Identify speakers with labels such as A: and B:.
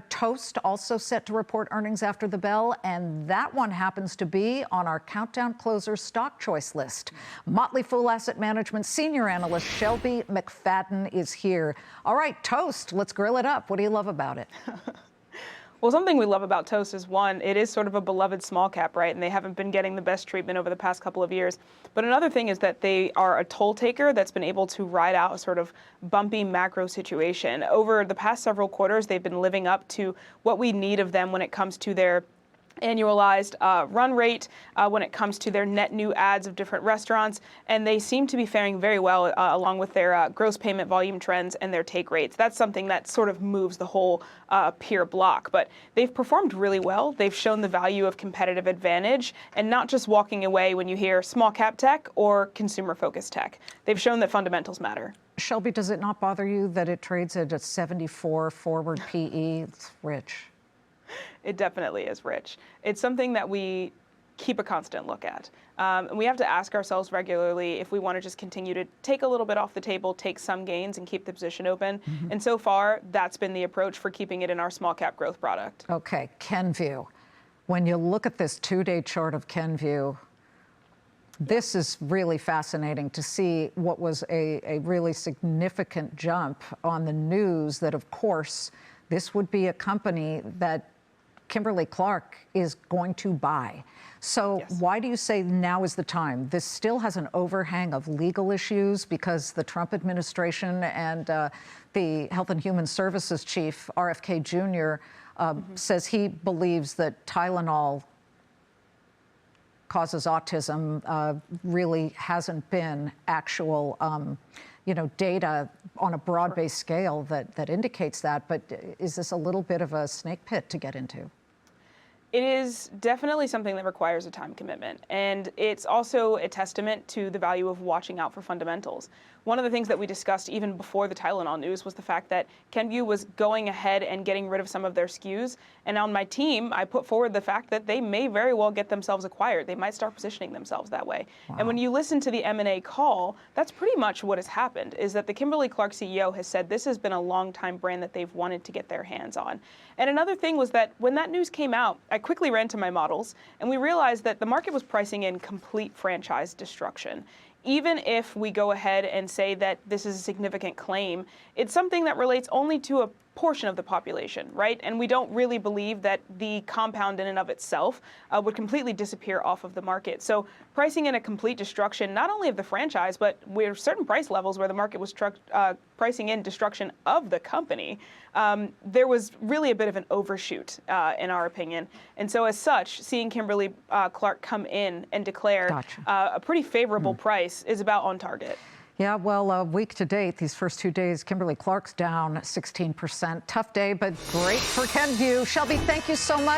A: Toast also set to report earnings after the bell, and that one happens to be on our Countdown Closers stock choice list. Motley Fool Asset Management senior analyst Shelby McFaddin is here. All right, Toast, let's grill it up. What do you love about it?
B: Well, something we love about Toast is, one, it is sort of a beloved small cap, right? And they haven't been getting the best treatment over the past couple of years. But another thing is that they are a toll taker that's been able to ride out a sort of bumpy macro situation. Over the past several quarters, they've been living up to what we need of them when it comes to their annualized run rate, when it comes to their net new adds of different restaurants, and they seem to be faring very well along with their gross payment volume trends and their take rates. That's something that sort of moves the whole peer block, but they've performed really well. They've shown the value of competitive advantage and not just walking away when you hear small cap tech or consumer focused tech. They've shown that fundamentals matter.
A: Shelby, does it not bother you that it trades at a 74 forward PE? It's rich.
B: It definitely is rich. It's something that we keep a constant look at. And we have to ask ourselves regularly if we want to just continue to take a little bit off the table, take some gains, and keep the position open. And so far, that's been the approach for keeping it in our small cap growth product.
A: Okay, Kenvue. When you look at this two-day chart of Kenvue, this is really fascinating to see what was a really significant jump on the news that, of course, this would be a company that Kimberly-Clark is going to buy. So
B: Yes.
A: Why do you say now is the time? This still has an overhang of legal issues because the Trump administration and the Health and Human Services chief, RFK Jr., says he believes that Tylenol causes autism. Really hasn't been actual data on a broad-based scale that indicates that. But is this a little bit of a snake pit to get into?
B: It is definitely something that requires a time commitment, and it's also a testament to the value of watching out for fundamentals. One of the things that we discussed even before the Tylenol news was the fact that Kenvue was going ahead and getting rid of some of their SKUs, and on my team, I put forward the fact that they may very well get themselves acquired. They might start positioning themselves that way. Wow. And when you listen to the M&A call, that's pretty much what has happened, is that the Kimberly-Clark CEO has said this has been a long-time brand that they've wanted to get their hands on. And another thing was that when that news came out, I quickly ran to my models, and we realized that the market was pricing in complete franchise destruction. Even if we go ahead and say that this is a significant claim, it's something that relates only to a portion of the population, right? And we don't really believe that the compound in and of itself would completely disappear off of the market. So pricing in a complete destruction, not only of the franchise, but we're certain price levels where the market was pricing in destruction of the company, there was really a bit of an overshoot, in our opinion. And so as such, seeing Kimberly-Clark come in and declare a pretty favorable price is about on target.
A: Yeah, well, week to date, these first 2 days, Kimberly-Clark's down 16%. Tough day, but great for Kenvue. Shelby, thank you so much.